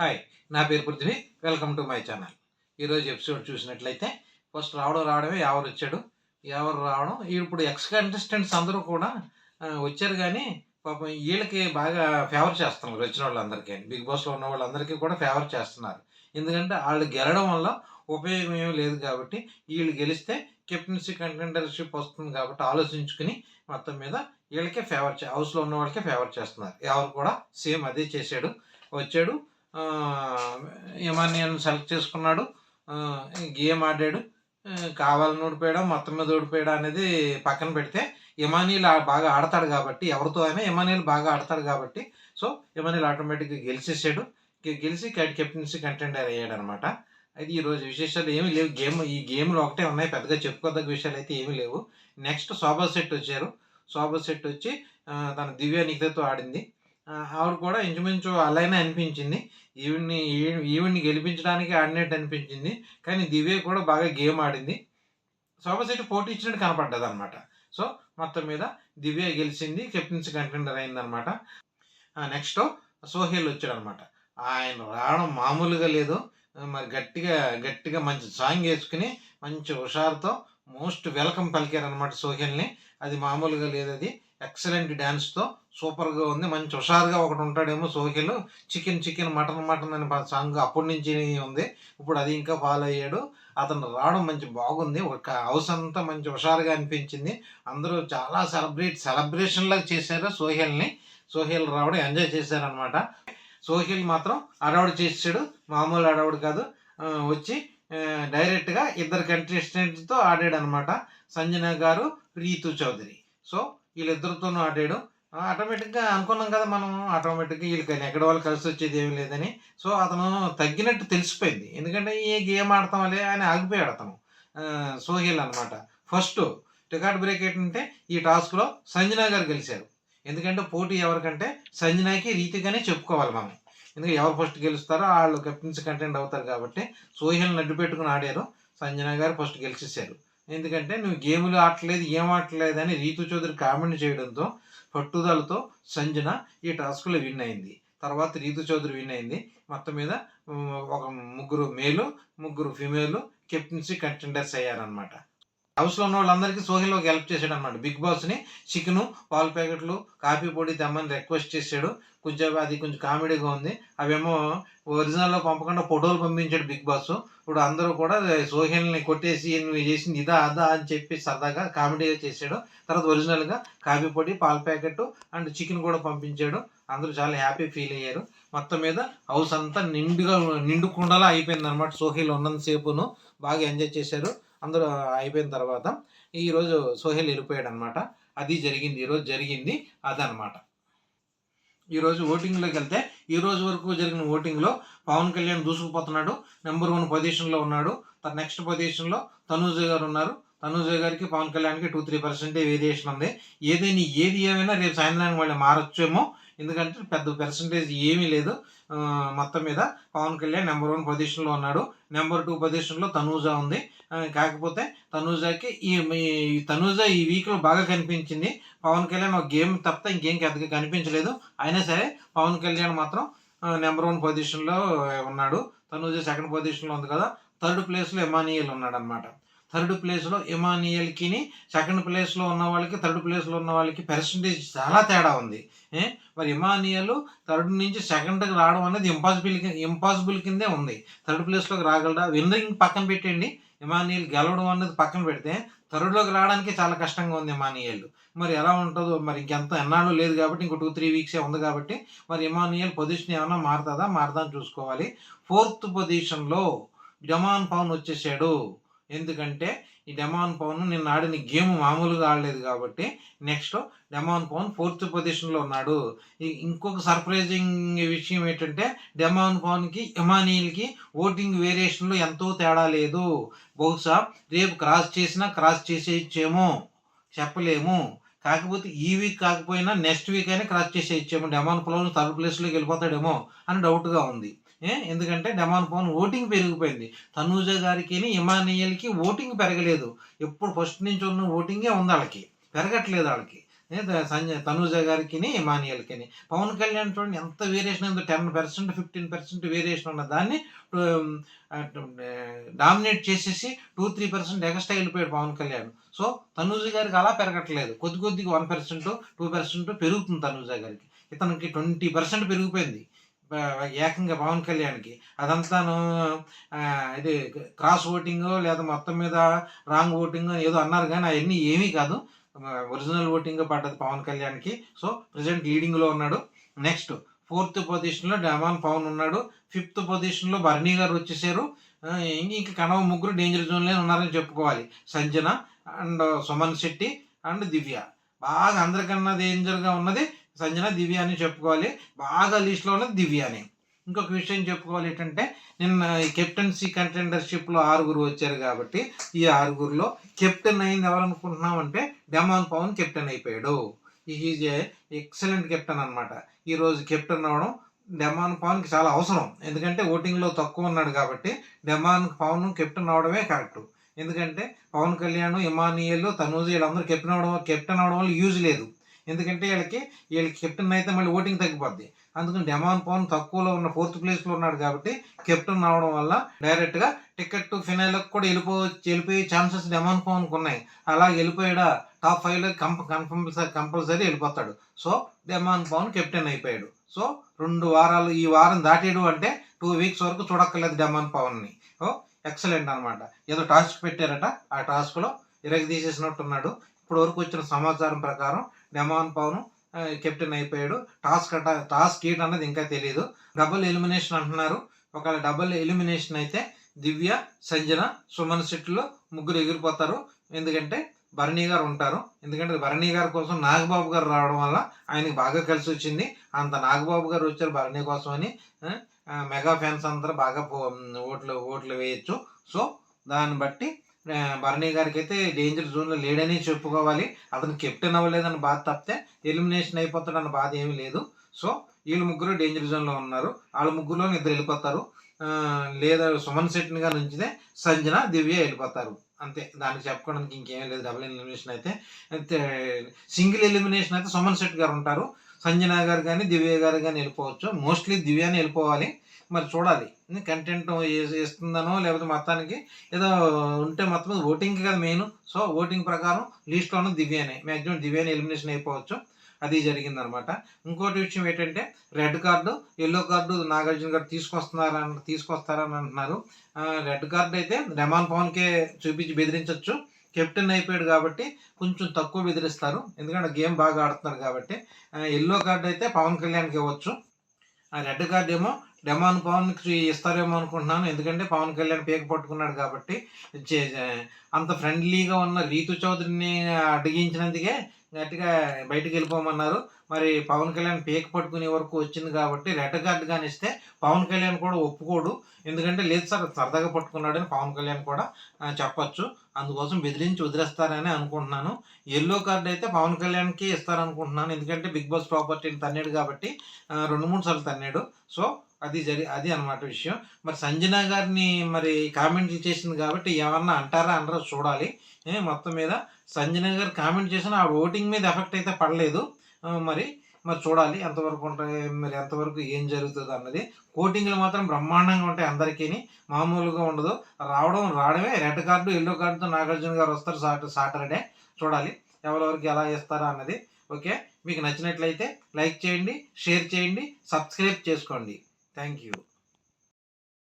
Hi, నా పేరు Prithvi. Welcome to my channel. ఈరోజు ఎపిసోడ్ చూసినట్లయితే ఫస్ట్ రావడమే ఎవరు వచ్చాడు, ఎవరు రావడం. ఇప్పుడు ఎక్స్ కంటెస్టెంట్స్ అందరూ కూడా వచ్చారు కానీ పాపం వీళ్ళకి బాగా ఫేవర్ చేస్తున్నారు. వచ్చిన వాళ్ళందరికీ, బిగ్ బాస్లో ఉన్న వాళ్ళందరికీ కూడా ఫేవర్ చేస్తున్నారు. ఎందుకంటే వాళ్ళు గెలవడం వల్ల ఉపయోగం ఏమీ లేదు కాబట్టి, వీళ్ళు గెలిస్తే కెప్టెన్సీ కంటెండర్షిప్ వస్తుంది కాబట్టి ఆలోచించుకుని మొత్తం మీద వీళ్ళకే ఫేవర్ హౌస్లో ఉన్న వాళ్ళకే ఫేవర్ చేస్తున్నారు. ఎవరు కూడా సేమ్ అదే చేశాడు. వచ్చాడు, యమానియన్ సెలెక్ట్ చేసుకున్నాడు, గేమ్ ఆడాడు, కావాలని ఓడిపోయాడా మొత్తం మీద ఓడిపోయాడా అనేది పక్కన పెడితే యమానీలు బాగా ఆడతాడు కాబట్టి, ఎవరితో అయినా యమానీలు బాగా ఆడతాడు కాబట్టి సో యమానీలు ఆటోమేటిక్గా గెలిచేసాడు. గెలిచి కెప్టెన్సీ కంటెండర్ అయ్యాడు అనమాట. అయితే ఈరోజు విశేషాలు ఏమీ లేవు. ఈ గేమ్లో ఒకటే ఉన్నాయి, పెద్దగా చెప్పుకోదగ్గ విషయాలు అయితే ఏమీ లేవు. నెక్స్ట్ శోభా శెట్టి వచ్చారు. శోభా శెట్టి వచ్చి తన దివ్య నిఖితతో ఆడింది. ఆవిడ కూడా ఇంచుమించు అలానే అనిపించింది. ఈవిడ్ని గెలిపించడానికి ఆడినట్టు అనిపించింది. కానీ దివ్య కూడా బాగా గేమ్ ఆడింది. శోభా శెట్టి పోటీ ఇచ్చినట్టు కనపడ్డది అనమాట. సో మొత్తం మీద దివ్య గెలిచింది, కెప్టెన్సీ కంటెండర్ అయిందనమాట. నెక్స్ట్ సోహెల్ వచ్చాడు అనమాట. ఆయన రావడం మామూలుగా లేదు. మరి గట్టిగా గట్టిగా మంచి సాంగ్ వేసుకుని మంచి హుషారుతో మోస్ట్ వెల్కమ్ పలికారనమాట సోహెల్ని. అది మామూలుగా లేదు, అది ఎక్సలెంట్ డ్యాన్స్తో సూపర్గా ఉంది. మంచి హుషారుగా ఒకటి ఉంటాడేమో సోహెల్. చికెన్ మటన్ అని సాంగ్ అప్పటి నుంచి ఉంది. ఇప్పుడు అది ఇంకా ఫాలో అయ్యాడు. అతను రావడం మంచి బాగుంది. ఒక హౌస్ అంతా మంచి హుషారుగా అనిపించింది. అందరూ చాలా సెలబ్రేషన్ లాగా చేశారు సోహెల్ని. సోహెల్ రావడం ఎంజాయ్ చేశారనమాట. సోహెల్ మాత్రం అడవుడు చేసాడు, మామూలు అడవుడు కాదు. వచ్చి డైరెక్ట్గా ఇద్దరు కంటెస్టెంట్స్తో ఆడాడు అనమాట. సంజన గారు, రీతు చౌదరి. సో వీళ్ళిద్దరితోనూ ఆడాడు. ఆటోమేటిక్గా అనుకున్నాం కదా మనం, ఆటోమేటిక్గా వీళ్ళకి ఎక్కడ వాళ్ళు కలిసి వచ్చేది ఏమీ లేదని. సో అతను తగ్గినట్టు తెలిసిపోయింది. ఎందుకంటే ఏ గేమ్ ఆడతాంలే అని ఆగిపోయాడు అతను. సోహెల్ అనమాట. ఫస్ట్ రికార్డ్ బ్రేక్ ఏంటంటే ఈ టాస్క్లో సంజన గారు గెలిచారు. ఎందుకంటే పోటీ ఎవరికంటే సంజనాకి, రీతిగానే చెప్పుకోవాలి మనం. ఎందుకంటే ఎవరు ఫస్ట్ గెలుస్తారో వాళ్ళు కెప్టెన్సీ కంటెంట్ అవుతారు కాబట్టి సోహెల్ నడ్డు పెట్టుకుని ఆడారు. సంజన గారు ఫస్ట్ గెలిచేశారు. ఎందుకంటే నువ్వు గేములు ఆడలేదు, ఏం ఆడలేదు అని రీతు చౌదరి కామెంట్ చేయడంతో పట్టుదలతో సంజన ఈ టాస్క్లో విన్ అయింది. తర్వాత రీతు చౌదరి విన్ అయింది. మొత్తం మీద ఒక ముగ్గురు మేలు, ముగ్గురు ఫిమేలు కెప్టెన్సీ కంటెండర్స్ అయ్యారనమాట. హౌస్లో ఉన్న వాళ్ళందరికీ సోహెల్ ఒక హెల్ప్ చేశాడు అనమాట. బిగ్ బాస్ని చికెను, పాలు ప్యాకెట్లు, కాఫీ పొడి తెమ్మని రిక్వెస్ట్ చేశాడు. కొంచెం కామెడీగా ఉంది. అవేమో ఒరిజినల్లో పంపకుండా ఫోటోలు పంపించాడు బిగ్ బాస్. ఇప్పుడు అందరూ కూడా సోహెల్ని కొట్టేసి నువ్వు చేసింది ఇదా అదా అని చెప్పి సరదాగా కామెడీగా చేశాడు. తర్వాత ఒరిజినల్గా కాఫీ పొడి, పాల ప్యాకెట్ అండ్ చికెన్ కూడా పంపించాడు. అందరూ చాలా హ్యాపీ ఫీల్ అయ్యారు. మొత్తం మీద హౌస్ అంతా నిండుకుండలా అయిపోయింది అనమాట. సోహెల్ ఉన్నంతసేపును బాగా ఎంజాయ్ చేశారు. అందరూ అయిపోయిన తర్వాత ఈరోజు సోహెల్ వెళ్ళిపోయాడు అనమాట. అది జరిగింది, ఈరోజు జరిగింది అదనమాట. ఈరోజు ఓటింగ్లోకి వెళ్తే ఈరోజు వరకు జరిగిన ఓటింగ్లో పవన్ కళ్యాణ్ దూసుకుపోతున్నాడు, నెంబర్ 1 పొజిషన్లో ఉన్నాడు. నెక్స్ట్ పొజిషన్లో తనూజ గారు ఉన్నారు. తనూజ గారికి పవన్ కళ్యాణ్కి 2-3% వేరియేషన్ ఉంది. ఏది ఏమైనా రేపు సాయంత్రానికి మళ్ళీ మారొచ్చేమో, ఎందుకంటే పెద్ద పర్సంటేజ్ ఏమీ లేదు. మొత్తం మీద పవన్ కళ్యాణ్ నెంబర్ 1 పొజిషన్లో ఉన్నాడు. నెంబర్ 2 పొజిషన్లో తనూజ ఉంది. కాకపోతే తనూజకి తనూజ ఈ వీక్లో బాగా కనిపించింది. పవన్ కళ్యాణ్ ఒక గేమ్ తప్ప ఇంకేం పెద్దగా కనిపించలేదు. అయినా సరే పవన్ కళ్యాణ్ మాత్రం నెంబర్ 1 పొజిషన్లో ఉన్నాడు. తనూజ సెకండ్ పొజిషన్లో ఉంది కదా. థర్డ్ ప్లేస్లో ఎమానియల్ ఉన్నాడు అనమాట. థర్డ్ ప్లేస్లో ఎమానియల్కి సెకండ్ ప్లేస్లో ఉన్న వాళ్ళకి, థర్డ్ ప్లేస్లో ఉన్న వాళ్ళకి పర్సంటేజ్ చాలా తేడా ఉంది. మరి ఎమానియల్ థర్డ్ నుంచి సెకండ్కి రావడం అనేది ఇంపాసిబుల్ కిందే ఉంది. థర్డ్ ప్లేస్లోకి రాగలరా? విన్నరింగ్ పక్కన పెట్టండి, ఎమానియల్ గెలవడం అనేది పక్కన పెడితే థర్డ్లోకి రావడానికి చాలా కష్టంగా ఉంది ఎమానియల్. మరి ఎలా ఉంటుందో మరి ఇంకెంత ఎన్నాళ్ళు లేదు కాబట్టి, ఇంకో 2-3 వీక్సే ఉంది కాబట్టి మరి ఎమానియల్ పొజిషన్ ఏమైనా మారదా అని చూసుకోవాలి. ఫోర్త్ పొజిషన్లో డెమాన్ పవన్ వచ్చేసాడు. ఎందుకంటే ఈ డెమాన్ పవన్ నిన్న ఆడిన గేమ్ మామూలుగా ఆడలేదు కాబట్టి నెక్స్ట్ డెమాన్ పవన్ 4th పొజిషన్లో ఉన్నాడు. ఇంకొక సర్ప్రైజింగ్ విషయం ఏంటంటే డెమాన్ పవన్కి, ఎమానియల్కి ఓటింగ్ వేరియేషన్లో ఎంతో తేడా లేదు. బహుశా రేపు క్రాస్ చేసేయచ్చేమో, చెప్పలేము. కాకపోతే ఈ వీక్ కాకపోయినా నెక్స్ట్ వీక్ అయినా క్రాస్ చేసేయచ్చేమో. డెమాన్ పవన్ థర్డ్ ప్లేస్లోకి వెళ్ళిపోతాడేమో అని డౌట్గా ఉంది. ఎందుకంటే డెమాన్ పవన్ ఓటింగ్ పెరిగిపోయింది. తనూజ గారికి, ఎమానియల్కి ఓటింగ్ పెరగలేదు. ఎప్పుడు ఫస్ట్ నుంచి ఉన్న ఓటింగే ఉంది వాళ్ళకి, పెరగట్లేదు వాళ్ళకి. తనూజ గారికిని, ఇమానియల్‌కిని. పవన్ కళ్యాణ్ చూడండి ఎంత వేరియేషన్ ఉందో 10%, 15% వేరియేషన్ ఉన్న దాన్ని డామినేట్ చేసేసి 2, 3% ఎగస్ట్రా వెళ్ళిపోయాడు పవన్ కళ్యాణ్. సో, తనూజ గారికి అలా పెరగట్లేదు. కొద్ది కొద్దిగా 1%, 2% పెరుగుతుంది తనూజ గారికి. ఇతనికి 20% పెరిగిపోయింది. ఏకంగా పవన్ కళ్యాణ్‌కి. అదంతాను ఇది క్రాస్ ఓటింగో లేదా మొత్తం మీద రాంగ్ ఓటింగో ఏదో అన్నారు గానీ అయన్నీ ఏమీ కాదు. ఒరిజినల్ ఓటింగ్ పడ్డది పవన్ కళ్యాణ్‌కి. సో, ప్రెజెంట్ లీడింగ్‌లో ఉన్నాడు. నెక్స్ట్ 4థ్ పొజిషన్‌లో డెమాన్ పవన్ ఉన్నాడు. 5థ్ పొజిషన్‌లో బర్నీ గారు వచ్చేసారు. ఇంక కనవ ముగ్గురు డేంజర్ జోన్‌లోనే ఉన్నారని చెప్పుకోవాలి. సంజన అండ్ సుమన్ శెట్టి అండ్ దివ్య. బాగా అందరికన్నా డేంజర్‌గా ఉన్నది సంజన, దివ్య అని చెప్పుకోవాలి. బాగా లీస్ట్‌లో ఉన్నది దివ్యనే. ఇంకొక విషయం చెప్పుకోవాలి ఏంటంటే, నిన్న ఈ కెప్టెన్సీ కంటెండర్‌షిప్‌లో 6 వచ్చారు కాబట్టి, ఈ 6లో కెప్టెన్ అయింది ఎవరనుకుంటున్నామంటే, డెమాన్ పవన్ కెప్టెన్ అయిపోయాడు. ఈజ్ ఏ ఎక్సలెంట్ కెప్టెన్ అనమాట. ఈరోజు కెప్టెన్ అవ్వడం డెమాన్ పవన్‌కి చాలా అవసరం. ఎందుకంటే ఓటింగ్‌లో తక్కువ ఉన్నాడు కాబట్టి, డెమాన్ పవన్ కెప్టెన్ అవ్వడమే కరెక్టు. ఎందుకంటే పవన్ కళ్యాణ్, ఇమానియల్, తనూజ వీళ్ళందరూ కెప్టెన్ అవ్వడం వల్ల యూజ్ లేదు. ఎందుకంటే వీళ్ళకి కెప్టెన్ అయితే మళ్ళీ ఓటింగ్ తగ్గిపోద్ది. అందుకని డెమాన్ పవన్ తక్కువలో ఉన్న 4థ్ ప్లేస్‌లో ఉన్నాడు కాబట్టి కెప్టెన్ అవ్వడం వల్ల డైరెక్ట్‌గా టికెట్ టు ఫినాలేకి కూడా వెళ్ళిపోయే ఛాన్సెస్ డెమాన్ పవన్‌కి ఉన్నాయి. అలా వెళ్ళిపోయాడా టాప్ 5లో కంపల్సరీ వెళ్ళిపోతాడు. సో, డెమాన్ పవన్ కెప్టెన్ అయిపోయాడు. సో, 2 వారాలు ఈ వారం దాటాడు అంటే 2 వీక్స్ వరకు చూడక్కర్లేదు డెమాన్ పవన్‌ని. ఎక్సలెంట్ అనమాట. ఏదో టాస్క్ పెట్టారట. ఆ టాస్క్‌లో ఇరగదీసేసినట్టున్నాడు. ఇప్పటి వరకు వచ్చిన సమాచారం ప్రకారం డెమాన్ పవన్ కెప్టెన్ అయిపోయాడు. టాస్క్ ఏంటన్నది ఇంకా తెలీదు. డబుల్ ఎలిమినేషన్ అంటున్నారు. ఒకవేళ డబుల్ ఎలిమినేషన్ అయితే దివ్య, సంజన, సుమన్ శెట్టిలో ముగ్గురు ఎగిరిపోతారు. ఎందుకంటే భరణి గారు ఉంటారు. ఎందుకంటే భరణి గారి కోసం నాగబాబు గారు రావడం వల్ల ఆయనకి బాగా కలిసి వచ్చింది. అంత నాగబాబు గారు వచ్చారు భరణి కోసం అని మెగా ఫ్యాన్స్ అందరూ బాగా ఓట్లు వేయొచ్చు. సో, దాన్ని బట్టి భరణి గారికి అయితే డేంజర్ జోన్లో లేడని చెప్పుకోవాలి. అతను కెప్టెన్ అవ్వలేదని బాధ తప్పితే ఎలిమినేషన్ అయిపోతాడన్న బాధ ఏమీ లేదు. సో, వీళ్ళు ముగ్గురు డేంజర్ జోన్లో ఉన్నారు. వాళ్ళ ముగ్గురులో ఇద్దరు వెళ్ళిపోతారు. లేదా సుమన్ శెట్టిని గారు ఉంచితే సంజన, దివ్య వెళ్ళిపోతారు. అంతే. దానికి చెప్పుకోవడానికి ఇంకేమీ లేదు. డబుల్ ఎలిమినేషన్ అయితే సింగిల్ ఎలిమినేషన్ అయితే సుమన్ శెట్టి గారు ఉంటారు. సంజన గారు కానీ, దివ్య గారు కానీ వెళ్ళిపోవచ్చు. మోస్ట్లీ దివ్యాని వెళ్ళిపోవాలి. మరి చూడాలి. కంటెంట్ ఇస్తుందనో లేకపోతే మొత్తానికి ఏదో ఉంటే మొత్తం ఓటింగ్‌కి కదా మెయిన్. సో, ఓటింగ్ ప్రకారం లీస్ట్‌లో ఉన్నది దివ్యనే. మాక్సిమం దివ్యనే ఎలిమినేషన్ అయిపోవచ్చు. అది జరిగిందనమాట. ఇంకోటి విషయం ఏంటంటే red card, yellow card Nagarjuna గారు తీసుకొస్తారని అంటున్నారు. రెడ్ కార్డ్ అయితే డెమాన్ పవన్‌కే చూపించి బెదిరించొచ్చు. కెప్టెన్ అయిపోయాడు కాబట్టి కొంచెం తక్కువ బెదిరిస్తారు. ఎందుకంటే గేమ్ బాగా ఆడుతున్నారు కాబట్టి. యెల్లో కార్డ్ అయితే పవన్ కళ్యాణ్‌కి ఇవ్వచ్చు. ఆ రెడ్ కార్డ్ ఏమో డెమాన్ పవన్‌కి ఇస్తారేమో అనుకుంటున్నాను. ఎందుకంటే పవన్ కళ్యాణ్ పీక పట్టుకున్నాడు కాబట్టి అంత ఫ్రెండ్లీగా ఉన్న రీతు చౌదరిని అడ్డగించినందుకే గట్టిగా బయటికి వెళ్ళిపోమన్నారు. మరి పవన్ కళ్యాణ్ పీక పట్టుకునే వరకు వచ్చింది కాబట్టి రెడ్ కార్డ్ గాని ఇస్తే పవన్ కళ్యాణ్ కూడా ఒప్పుకోడు. ఎందుకంటే లేదు సార్ సరదాగా పట్టుకున్నాడని పవన్ కళ్యాణ్ కూడా చెప్పొచ్చు. అందుకోసం బెదిరించి వదిలేస్తారని అనుకుంటున్నాను. యెల్లో కార్డ్ అయితే పవన్ కళ్యాణ్‌కి ఇస్తారనుకుంటున్నాను. ఎందుకంటే బిగ్ బాస్ ప్రాపర్టీని తన్నాడు కాబట్టి 2, 3 సార్లు తన్నాడు. సో, అది అనమాట విషయం. మరి సంజన గారిని మరి కామెంట్లు చేసింది కాబట్టి ఏమన్నా అంటారా అనరో చూడాలి. మొత్తం మీద సంజన గారు కామెంట్ చేసినా ఆవిడ ఓటింగ్ మీద ఎఫెక్ట్ అయితే పడలేదు. మరి చూడాలి ఎంతవరకు ఉంటాయి, మరి ఎంతవరకు ఏం జరుగుతుందన్నది. ఓటింగ్‌లు మాత్రం బ్రహ్మాండంగా ఉంటాయి అందరికీని. మామూలుగా ఉండదు. రావడమే రెడ్ కార్డు, యెల్లో కార్డుతో నాగార్జున గారు వస్తారు సాటర్‌డే. చూడాలి ఎవరెవరికి ఎలా ఇస్తారా అన్నది. ఓకే. మీకు నచ్చినట్లయితే లైక్ చేయండి, షేర్ చేయండి, సబ్స్క్రైబ్ చేసుకోండి. Thank you.